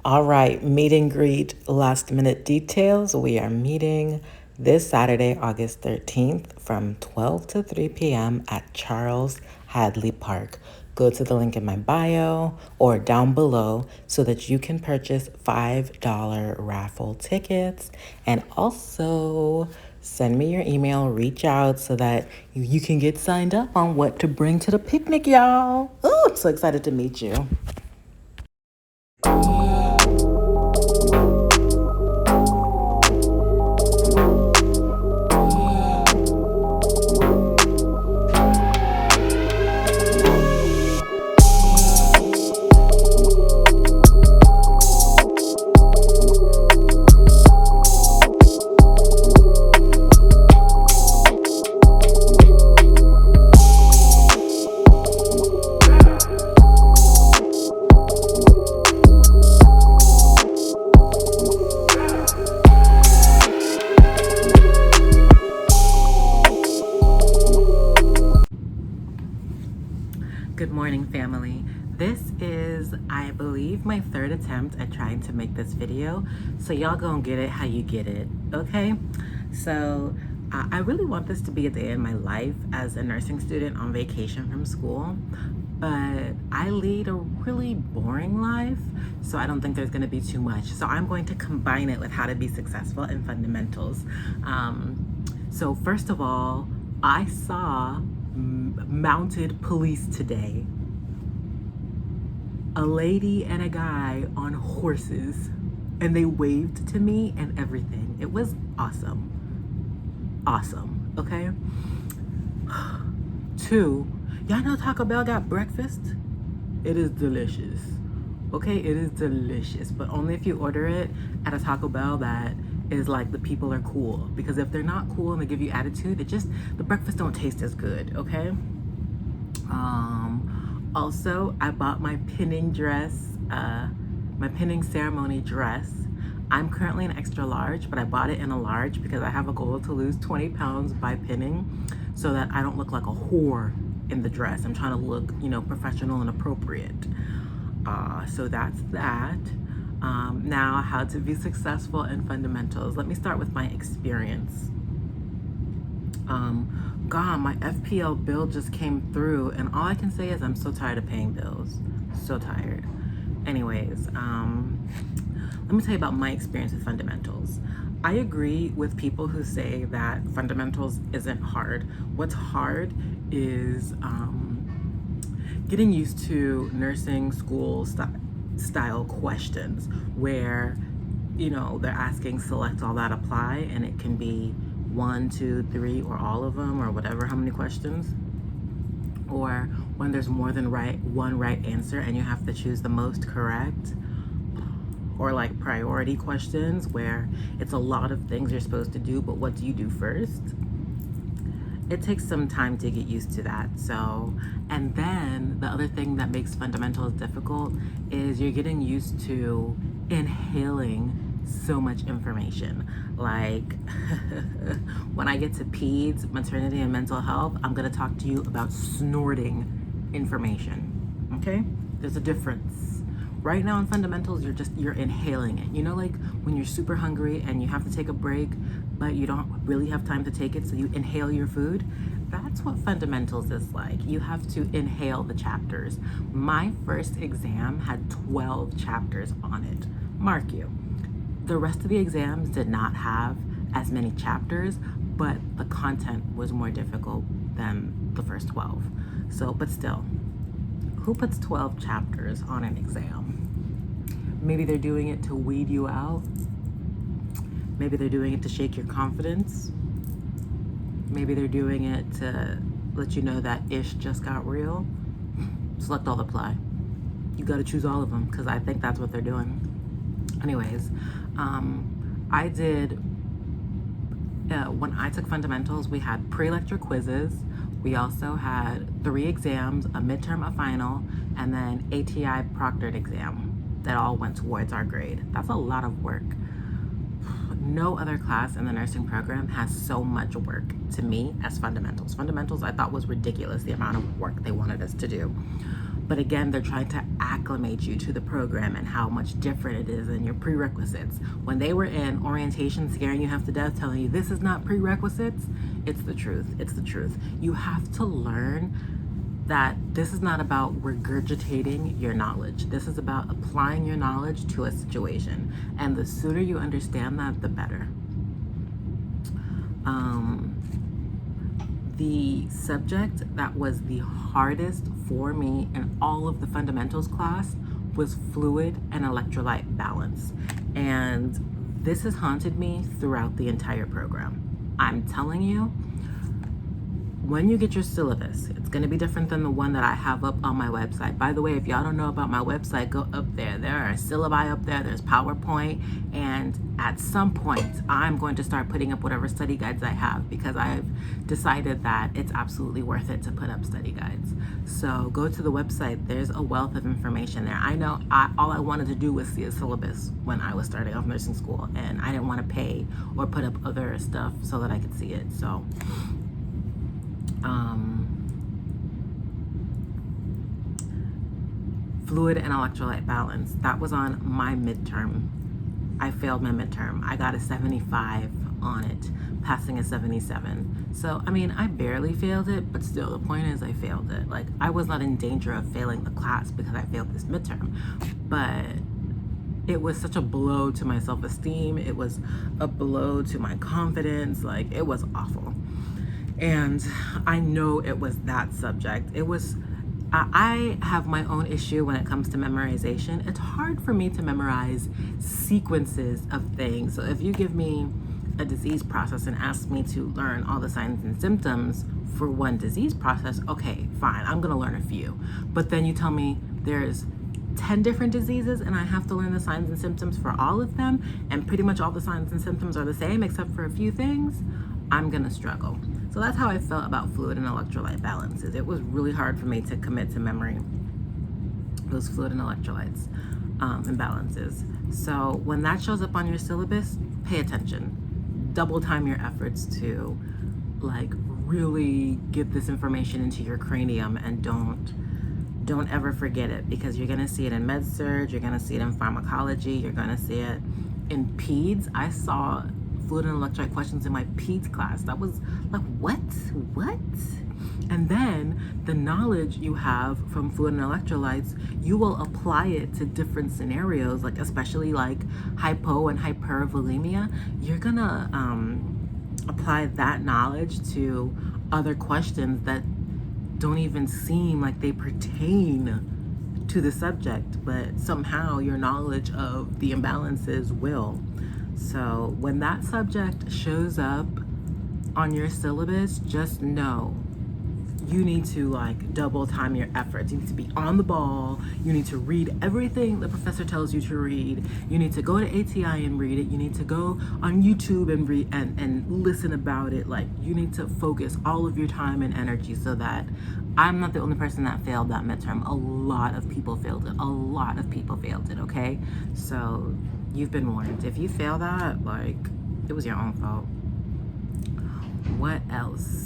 All right, meet and greet last minute details. We are meeting this Saturday, August 13th from 12 to 3 p.m. at Charles Hadley Park. Go to the link in my bio or down below so that you can purchase $5 raffle tickets. And also send me your email, reach out so that you can get signed up on what to bring to the picnic, y'all. Oh, I'm so excited to meet you. Good morning, family. This is, I believe, my third attempt at trying to make this video, so y'all gonna get it how you get it, okay? So I really want this to be a day in my life as a nursing student on vacation from school, but I lead a really boring life, so I don't think there's gonna be too much. So I'm going to combine it with how to be successful in fundamentals. So first of all, I saw mounted police today. A lady and a guy on horses, and they waved to me and everything. It was awesome. Awesome, okay? 2, y'all know Taco Bell got breakfast? It is delicious, okay? It is delicious, but only if you order it at a Taco Bell that is like the people are cool, because if they're not cool and they give you attitude, the breakfast don't taste as good, okay? Also, I bought my pinning dress, my pinning ceremony dress. I'm currently an extra large, but I bought it in a large because I have a goal to lose 20 pounds by pinning so that I don't look like a whore in the dress. I'm trying to look, professional and appropriate. So that's that. Now, how to be successful in fundamentals. Let me start with my experience. God, my FPL bill just came through, and all I can say is I'm so tired of paying bills. So tired. Anyways, let me tell you about my experience with fundamentals. I agree with people who say that fundamentals isn't hard. What's hard is getting used to nursing school style questions where, they're asking select all that apply, and it can be 1, 2, 3, or all of them, or whatever, how many questions. Or when there's more than one right answer and you have to choose the most correct. Or like priority questions where it's a lot of things you're supposed to do, but what do you do first? It takes some time to get used to that. So, and then the other thing that makes fundamentals difficult is you're getting used to inhaling so much information. Like when I get to peds, maternity and mental health, I'm gonna talk to you about snorting information, okay? There's a difference. Right now in fundamentals, you're inhaling it. Like when you're super hungry and you have to take a break, but you don't really have time to take it, so you inhale your food. That's what fundamentals is like. You have to inhale the chapters. My first exam had 12 chapters on it, mark you. The rest of the exams did not have as many chapters, but the content was more difficult than the first 12. So, but still, who puts 12 chapters on an exam? Maybe they're doing it to weed you out. Maybe they're doing it to shake your confidence. Maybe they're doing it to let you know that ish just got real. Select all apply. You gotta choose all of them, because I think that's what they're doing. Anyways, I did, when I took fundamentals, we had pre-lecture quizzes. We also had 3 exams, a midterm, a final, and then ATI proctored exam that all went towards our grade. That's a lot of work. No other class in the nursing program has so much work to me as fundamentals. Fundamentals I thought was ridiculous, the amount of work they wanted us to do. But again, they're trying to acclimate you to the program and how much different it is in your prerequisites. When they were in orientation scaring you half to death, telling you this is not prerequisites, it's the truth. It's the truth. You have to learn that this is not about regurgitating your knowledge. This is about applying your knowledge to a situation. And the sooner you understand that, the better. The subject that was the hardest for me in all of the fundamentals class was fluid and electrolyte balance. And this has haunted me throughout the entire program. I'm telling you, when you get your syllabus, it's going to be different than the one that I have up on my website. By the way, if y'all don't know about my website, go up there. There are syllabi up there. There's PowerPoint. And at some point, I'm going to start putting up whatever study guides I have, because I've decided that it's absolutely worth it to put up study guides. So go to the website. There's a wealth of information there. I know all I wanted to do was see a syllabus when I was starting off nursing school, and I didn't want to pay or put up other stuff so that I could see it. So fluid and electrolyte balance, that was on my midterm. I failed my midterm. I got a 75 on it, passing a 77. So, I mean, I barely failed it, but still, the point is I failed it. Like, I was not in danger of failing the class because I failed this midterm, but it was such a blow to my self-esteem. It was a blow to my confidence. Like, it was awful. And I know it was that subject. It was, I have my own issue when it comes to memorization. It's hard for me to memorize sequences of things. So if you give me a disease process and ask me to learn all the signs and symptoms for one disease process, okay, fine, I'm gonna learn a few. But then you tell me there's 10 different diseases and I have to learn the signs and symptoms for all of them, and pretty much all the signs and symptoms are the same except for a few things, I'm gonna struggle. So that's how I felt about fluid and electrolyte balances. It was really hard for me to commit to memory those fluid and electrolytes imbalances. So when that shows up on your syllabus, pay attention. Double time your efforts to like really get this information into your cranium, and don't ever forget it, because you're gonna see it in med surg, you're gonna see it in pharmacology, you're gonna see it in peds. I saw fluid and electrolyte questions in my peds class. That was like, what? And then the knowledge you have from fluid and electrolytes, you will apply it to different scenarios, like especially like hypo and hypervolemia. You're gonna apply that knowledge to other questions that don't even seem like they pertain to the subject, but somehow your knowledge of the imbalances will. So when that subject shows up on your syllabus, just know you need to like double time your efforts. You need to be on the ball. You need to read everything the professor tells you to read. You need to go to ATI and read it. You need to go on YouTube and read and listen about it. Like, you need to focus all of your time and energy, so that I'm not the only person that failed that midterm. A lot of people failed it. A lot of people failed it, okay? So you've been warned. If you fail that, like, it was your own fault. What else?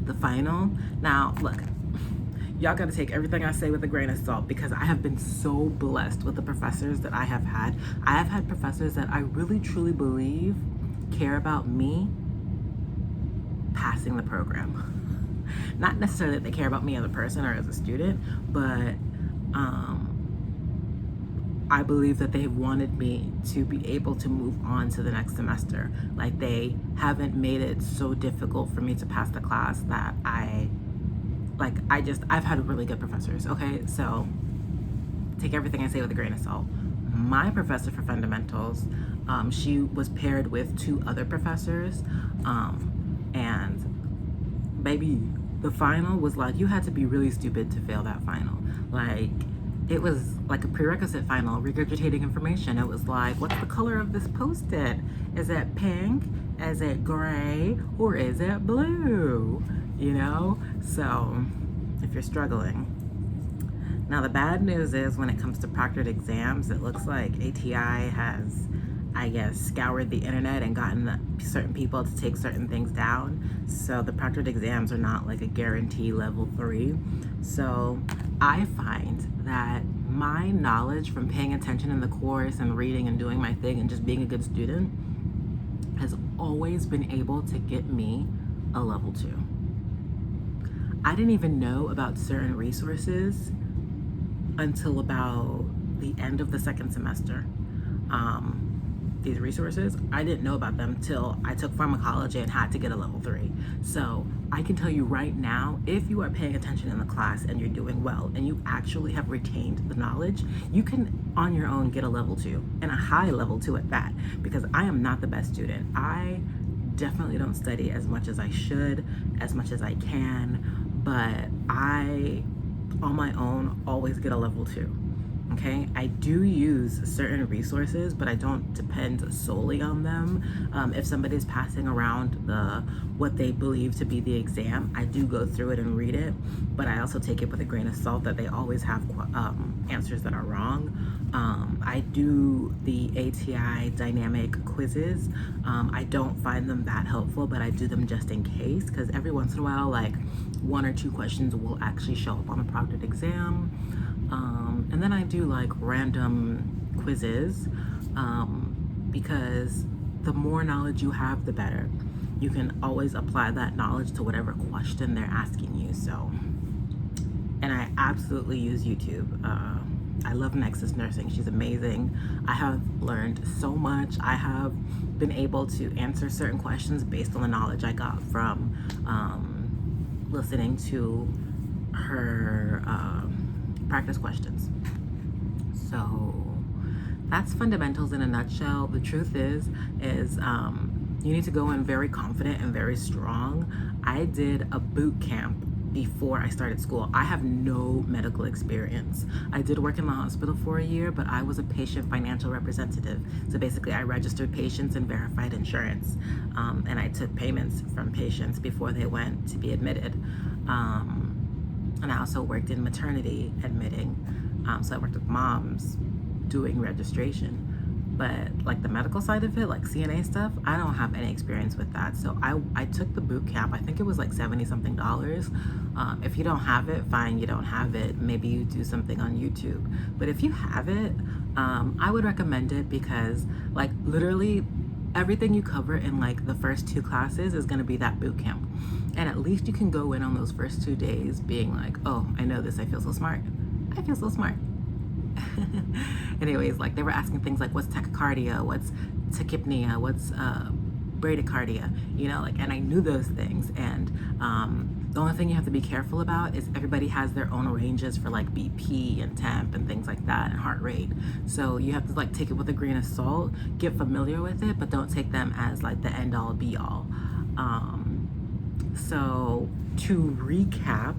The final. Now, look, y'all gotta take everything I say with a grain of salt, because I have been so blessed with the professors that I have had. I have had professors that I really truly believe care about me passing the program. Not necessarily that they care about me as a person or as a student, but I believe that they've wanted me to be able to move on to the next semester. Like, they haven't made it so difficult for me to pass the class that I've had really good professors, okay? So take everything I say with a grain of salt. My professor for fundamentals, she was paired with 2 other professors, and baby, the final was like, you had to be really stupid to fail that final. Like, it was like a prerequisite final, regurgitating information. It was like, what's the color of this Post-it? Is it pink? Is it gray? Or is it blue? You know? So, if you're struggling. Now, the bad news is, when it comes to proctored exams, it looks like ATI has, I guess, scoured the internet and gotten certain people to take certain things down. So the proctored exams are not like a guarantee level 3. So I find that my knowledge from paying attention in the course and reading and doing my thing and just being a good student has always been able to get me a level 2. I didn't even know about certain resources until about the end of the second semester. These resources, I didn't know about them till I took pharmacology and had to get a level 3. So I can tell you right now, if you are paying attention in the class and you're doing well and you actually have retained the knowledge, you can on your own get a level 2, and a high level 2 at that, because I am not the best student. I definitely don't study as much as I should, as much as I can, but I, on my own, always get a level 2. Okay, I do use certain resources, but I don't depend solely on them. If somebody's passing around what they believe to be the exam, I do go through it and read it, but I also take it with a grain of salt that they always have answers that are wrong. I do the ATI dynamic quizzes. I don't find them that helpful, but I do them just in case, because every once in a while, like 1 or 2 questions will actually show up on a proctored exam. And then I do like random quizzes, because the more knowledge you have, the better. You can always apply that knowledge to whatever question they're asking you. So, and I absolutely use YouTube. I love Nexus Nursing. She's amazing. I have learned so much. I have been able to answer certain questions based on the knowledge I got from listening to her practice questions. So that's fundamentals in a nutshell. The truth is you need to go in very confident and very strong. I did a boot camp before I started school. I have no medical experience. I did work in the hospital for a year, but I was a patient financial representative. So basically I registered patients and verified insurance. And I took payments from patients before they went to be admitted. And I also worked in maternity admitting. So I worked with moms doing registration. But like the medical side of it, like CNA stuff, I don't have any experience with that. So I took the boot camp. I think it was like $70-something. If you don't have it, fine, you don't have it. Maybe you do something on YouTube. But if you have it, I would recommend it, because like literally everything you cover in like the first 2 classes is going to be that boot camp. And at least you can go in on those first 2 days being like, oh, I know this, I feel so smart. I feel so smart. Anyways, like they were asking things like, what's tachycardia, what's tachypnea, what's bradycardia, you know, like, and I knew those things. And the only thing you have to be careful about is everybody has their own ranges for like BP and temp and things like that, and heart rate. So you have to like take it with a grain of salt, get familiar with it, but don't take them as like the end all be all. So to recap,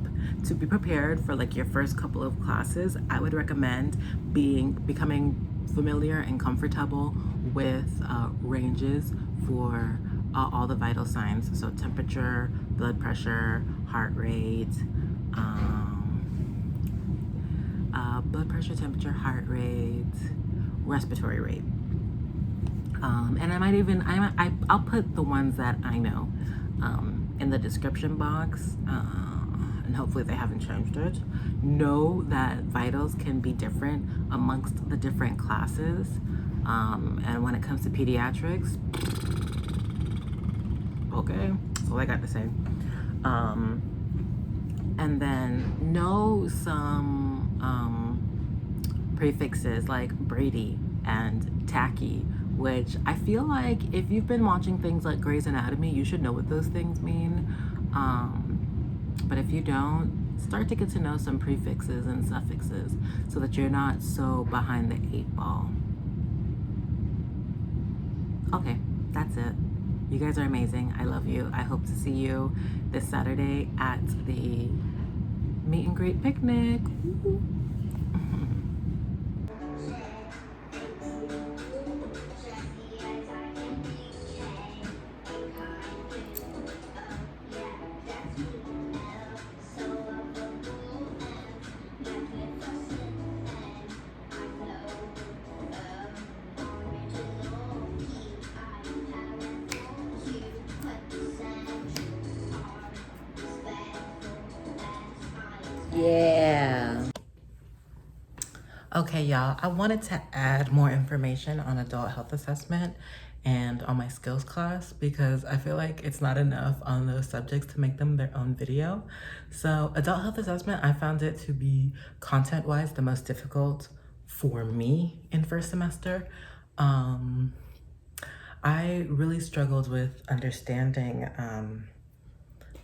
to be prepared for like your first couple of classes, I would recommend becoming familiar and comfortable with ranges for all the vital signs. So temperature, blood pressure, heart rate, respiratory rate. And I'll put the ones that I know in the description box, and hopefully they haven't changed it. Know that vitals can be different amongst the different classes. And when it comes to pediatrics, okay, that's all I got to say. And then know some prefixes like Brady and Tacky, which I feel like if you've been watching things like Grey's Anatomy, you should know what those things mean. But if you don't, start to get to know some prefixes and suffixes so that you're not so behind the 8 ball. Okay, that's it. You guys are amazing. I love you. I hope to see you this Saturday at the meet and greet picnic. Woo. Yeah. Okay, y'all, I wanted to add more information on adult health assessment and on my skills class because I feel like it's not enough on those subjects to make them their own video. So adult health assessment, I found it to be content-wise the most difficult for me in first semester. I really struggled with understanding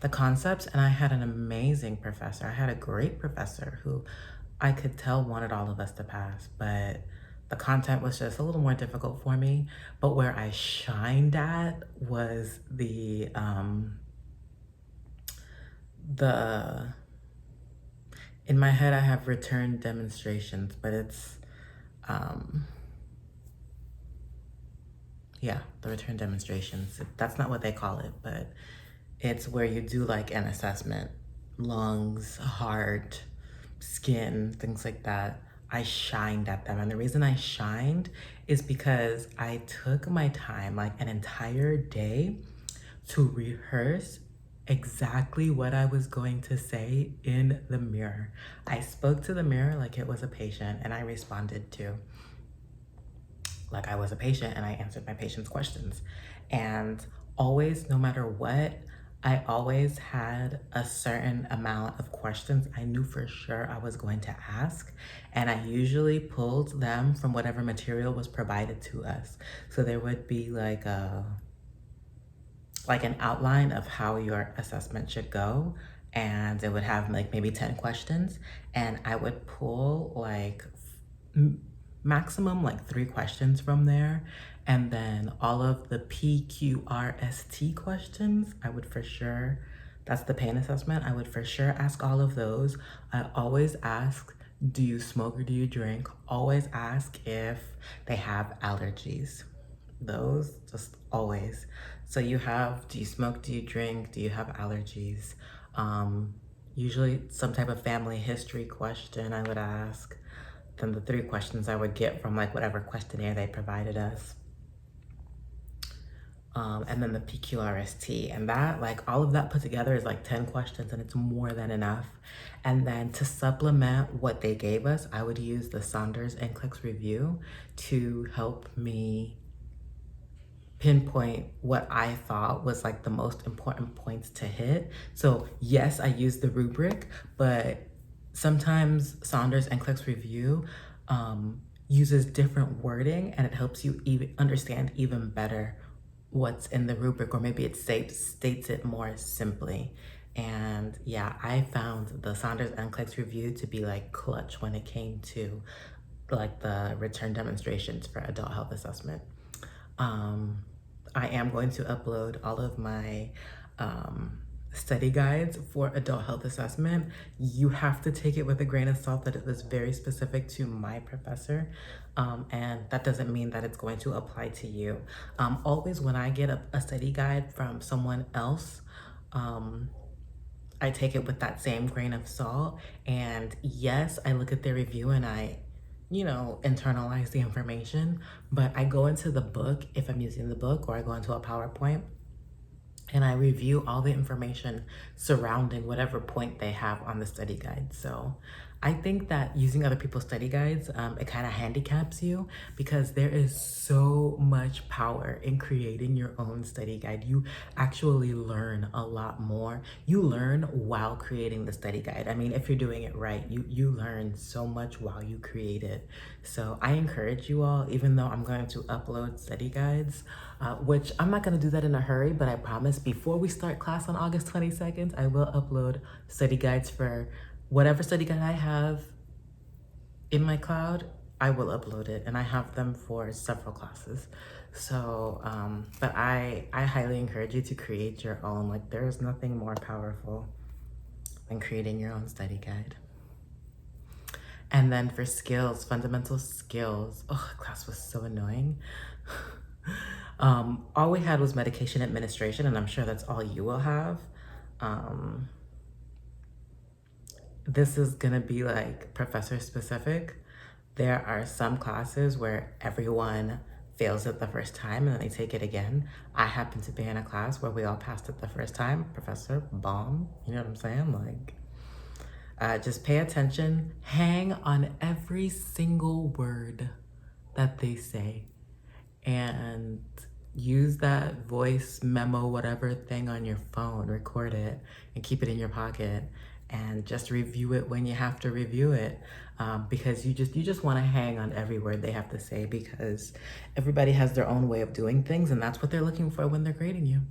the concepts, and I had an amazing professor. I had a great professor who I could tell wanted all of us to pass, but the content was just a little more difficult for me. But where I shined at was the in my head I have return demonstrations, but it's yeah, the return demonstrations. That's not what they call it, but it's where you do like an assessment, lungs, heart, skin, things like that. I shined at them. And the reason I shined is because I took my time, like an entire day, to rehearse exactly what I was going to say in the mirror. I spoke to the mirror like it was a patient, and I responded to like I was a patient, and I answered my patient's questions. And always, no matter what, I always had a certain amount of questions I knew for sure I was going to ask, and I usually pulled them from whatever material was provided to us. So there would be like an outline of how your assessment should go, and it would have like maybe 10 questions, and I would pull like maximum like 3 questions from there, and then all of the PQRST questions I would for sure, that's the pain assessment, I would for sure ask all of those. I always ask, do you smoke or do you drink? Always ask if they have allergies. Those, just always. So you have, do you smoke, do you drink, do you have allergies? Usually some type of family history question I would ask. Then the 3 questions I would get from like whatever questionnaire they provided us. And then the PQRST, and that, like all of that put together is like 10 questions, and it's more than enough. And then to supplement what they gave us, I would use the Saunders and Clicks review to help me pinpoint what I thought was like the most important points to hit. So yes, I used the rubric, but sometimes Saunders and Clicks review uses different wording, and it helps you even understand even better what's in the rubric, or maybe it states it more simply. And yeah, I found the Saunders and Clicks review to be like clutch when it came to like the return demonstrations for adult health assessment. I am going to upload all of my study guides for adult health assessment. You have to take it with a grain of salt that it was very specific to my professor, and that doesn't mean that it's going to apply to you. Always when I get a study guide from someone else, I take it with that same grain of salt, and yes, I look at their review and I internalize the information, but I go into the book, if I'm using the book, or I go into a PowerPoint, and I review all the information surrounding whatever point they have on the study guide. So I think that using other people's study guides, it kind of handicaps you, because there is so much power in creating your own study guide. You actually learn a lot more. You learn while creating the study guide. I mean, if you're doing it right, you learn so much while you create it. So I encourage you all, even though I'm going to upload study guides, which I'm not going to do that in a hurry, but I promise before we start class on August 22nd, I will upload study guides for whatever study guide I have in my cloud. I will upload it, and I have them for several classes. So, but I highly encourage you to create your own. Like, there is nothing more powerful than creating your own study guide. And then for skills, fundamental skills, oh, class was so annoying. All we had was medication administration, and I'm sure that's all you will have. This is gonna be like professor specific. There are some classes where everyone fails it the first time and then they take it again. I happen to be in a class where we all passed it the first time. Professor, bomb, you know what I'm saying? Like, Just pay attention, hang on every single word that they say, and use that voice memo, whatever thing on your phone, record it and keep it in your pocket, and just review it when you have to review it, because you just want to hang on every word they have to say, because everybody has their own way of doing things, and that's what they're looking for when they're grading you.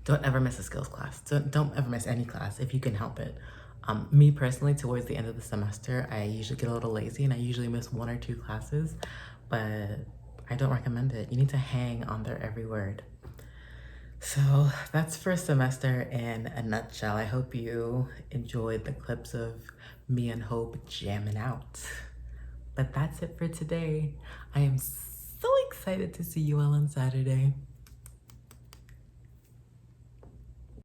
Don't ever miss a skills class. Don't ever miss any class if you can help it. Me personally, towards the end of the semester, I usually get a little lazy and I usually miss 1 or 2 classes, but I don't recommend it. You need to hang on their every word. So that's first semester in a nutshell. I hope you enjoyed the clips of me and Hope jamming out. But that's it for today. I am so excited to see you all on Saturday.